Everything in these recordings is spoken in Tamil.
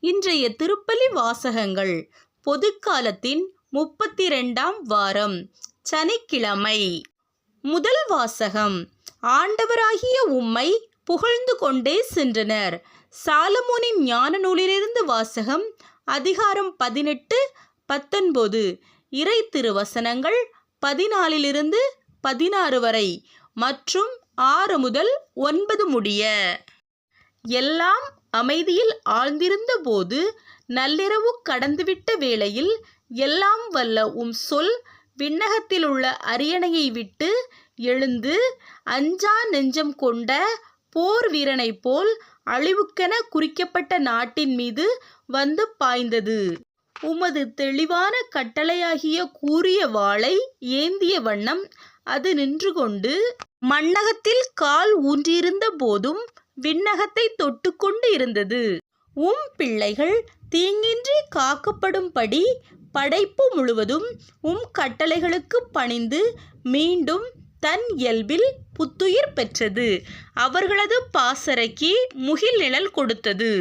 இன்றைய திருப்பலி வாசகங்கள் பொதுக்காலத்தின் 32ஆம் வாரம் சனிக்கிழமை. முதல் வாசகம். ஆண்டவராகிய உம்மை புகழ்ந்து கொண்டே சென்றனர். சாலமோனின் ஞான நூலிலிருந்து வாசகம். அதிகாரம் 18-19. இறை திருவசனங்கள் 14 16 வரை மற்றும் 6 முதல் 9 முடிய. எல்லாம் அமைதியில் ஆழ்ந்திருந்த போது, நள்ளிரவு கடந்துவிட்ட வேளையில், எல்லாம் வல்ல உம் சொல் விண்ணகத்திலுள்ள அரியணையை விட்டு எழுந்து, அஞ்சா நெஞ்சம் கொண்ட போர் வீரனைப் போல் அழிவுக்கென குறிக்கப்பட்ட நாட்டின் மீது வந்து பாய்ந்தது. உமது தெளிவான கட்டளையாகிய கூரிய வாளை ஏந்திய வண்ணம் அது நின்று கொண்டு, மண்ணகத்தில் கால் ஊன்றியிருந்த போதும் விண்ணகத்தை தொட்டுக்கொண்டு இருந்தது. உம் பிள்ளைகள் தீங்கின்றி காக்கப்படும்படி படைப்பு முழுவதும் உம் கட்டளைகளுக்கு பணிந்து மீண்டும் தன் இயல்பில் புத்துயிர் பெற்றது. அவர்களது பாசறைக்கு முகில் நிழல் கொடுத்தது.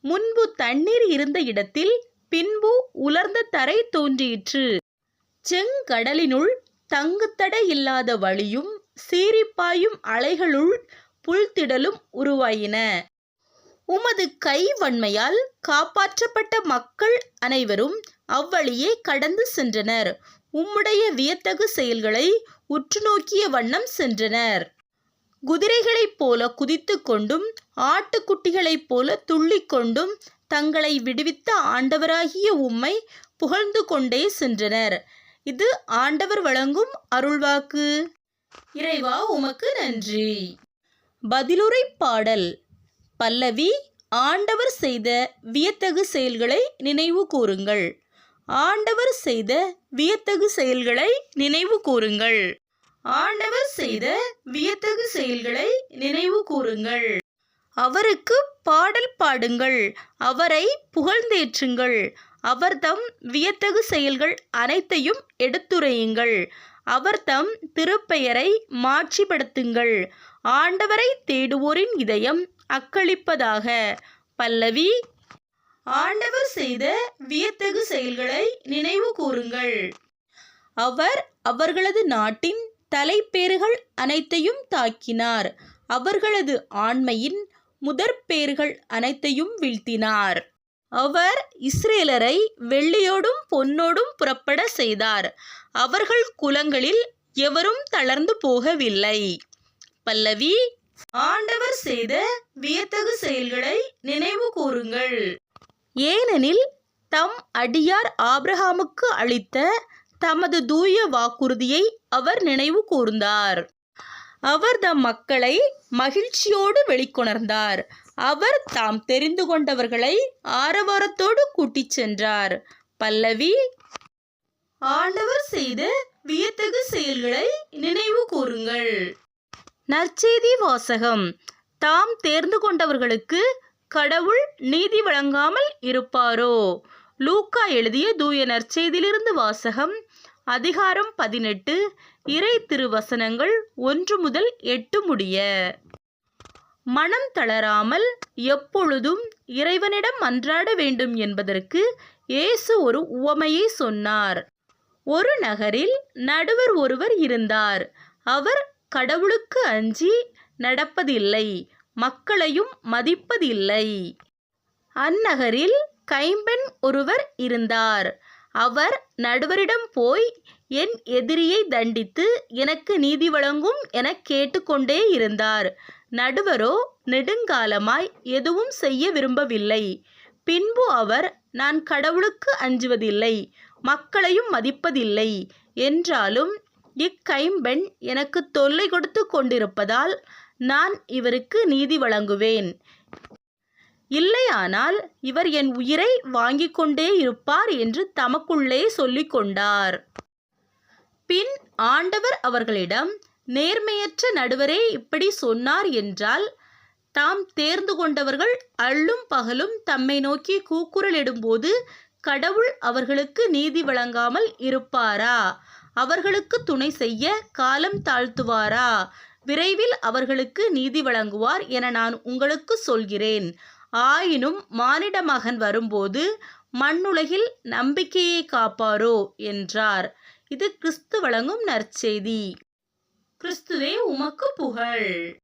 முன்பு தண்ணீர் இருந்த இடத்தில் பின்பு உலர்ந்த தரை தோன்றிற்று. செங்கடலினுள் தங்குத்தடை இல்லாத வழியும் சீரிப்பாயும் அலைகளுள் புல்திடலும் உருவாயின. உமது கை வன்மையால் காப்பாற்றப்பட்ட மக்கள் அனைவரும் அவ்வழியே கடந்து சென்றனர். உம்முடைய வியத்தகு செயல்களை உற்று நோக்கிய வண்ணம் சென்றனர். குதிரைகளைப் போல குதித்து கொண்டும் ஆட்டுக்குட்டிகளைப் போல துள்ளிக்கொண்டும் தங்களை விடுவித்த ஆண்டவராகிய உம்மை புகழ்ந்து கொண்டே சென்றனர். இது ஆண்டவர் வழங்கும் அருள்வாக்கு. இறைவா, உமக்கு நன்றி. பதிலுரை பாடல். பல்லவி. ஆண்டவர் செய்த வியத்தகு செயல்களை நினைவு கூறுங்கள். ஆண்டவர் செய்த வியத்தகு செயல்களை நினைவு கூறுங்கள். ஆண்டவர் செய்த வியத்தகு செயல்களை நினைவு கூறுங்கள். அவருக்கு பாடல் பாடுங்கள், அவரை புகழ்ந்தேற்றுங்கள். அவர்தம் வியத்தகு செயல்கள் அனைத்தையும் எடுத்துரையுங்கள். அவர்தம் திருப்பெயரை மாட்சிப்படுத்துங்கள். ஆண்டவரை தேடுவோரின் இதயம் அக்களிப்பதாக. பல்லவி. ஆண்டவர் செய்த வியத்தகு செயல்களை நினைவு கூறுங்கள். அவர் அவர்களது நாட்டின் தலைப்பேறுகள் அனைத்தையும் தாக்கினார். அவர்களது ஆண்மையின் முதற்பேறுகள் அனைத்தையும் வீழ்த்தினார். அவர் இஸ்ரேலரை வெள்ளியோடும் பொன்னோடும் புறப்பட செய்தார். அவர்கள் குலங்களில் எவரும் தளர்ந்து போகவில்லை. பல்லவி. ஆண்டவர் செய்த வியத்தகு செயல்களை நினைவு கூறுங்கள். ஏனெனில் தம் அடியார் ஆபிரகாமுக்கு அளித்த தமது தூய வாக்குறுதியை அவர் நினைவு கூர்ந்தார். அவர் தம் மக்களை மகிழ்ச்சியோடு வெளிக்கொணர்ந்தார். அவர் தாம் தெரிந்து கொண்டவர்களை ஆரவாரத்தோடு கூட்டிச் சென்றார். பல்லவி. ஆண்டவர் செய்த வியத்தகு செயல்களை நினைவு கூறுங்கள். நற்செய்தி வாசகம். தாம் தேர்ந்து கொண்டவர்களுக்கு கடவுள் நீதி வழங்காமல் இருப்பாரோ? லூக்கா எழுதிய தூய நற்செய்தியிலிருந்து வாசகம். அதிகாரம் 18. இறை திருவசனங்கள் 1 முதல் 8 முடிய. மனம் தளராமல் எப்பொழுதும் இறைவனிடம் மன்றாட வேண்டும் என்பதற்கு இயேசு ஒரு உவமையை சொன்னார். ஒரு நகரில் நடுவர் ஒருவர் இருந்தார். அவர் கடவுளுக்கு அஞ்சி நடப்பதில்லை, மக்களையும் மதிப்பதில்லை. அந்நகரில் கைம்பெண் ஒருவர் இருந்தார். அவர் நடுவரிடம் போய், என் எதிரியை தண்டித்து எனக்கு நீதி வழங்கும் என கேட்டுக்கொண்டே இருந்தார். நடுவரோ நெடுங்காலமாய் எதுவும் செய்ய விரும்பவில்லை. பின்பு அவர், நான் கடவுளுக்கு அஞ்சுவதில்லை, மக்களையும் மதிப்பதில்லை என்றாலும் இக்கைம்பெண் எனக்கு தொல்லை கொடுத்து கொண்டிருப்பதால் நான் இவருக்கு நீதி வழங்குவேன். இல்லையானால் இவர் என் உயிரை வாங்கிக் கொண்டே இருப்பார் என்று தமக்குள்ளே சொல்லிக் கொண்டார். பின் ஆண்டவர் அவர்களிடம், நேர்மையற்ற நடுவரே இப்படி சொன்னார் என்றால், தாம் தேர்ந்து கொண்டவர்கள் அள்ளும் பகலும் தம்மை நோக்கி கூக்குரலிடும்போது கடவுள் அவர்களுக்கு நீதி வழங்காமல் இருப்பாரா? அவர்களுக்கு துணை செய்ய காலம் தாழ்த்துவாரா? விரைவில் அவர்களுக்கு நீதி வழங்குவார் என நான் உங்களுக்கு சொல்கிறேன். ஆயினும் மானிட மகன் வரும்போது மண்ணுலகில் நம்பிக்கையை காப்பாரோ என்றார். இது கிறிஸ்து வழங்கும் நற்செய்தி. கிறிஸ்துவே உமக்கு புகழ்.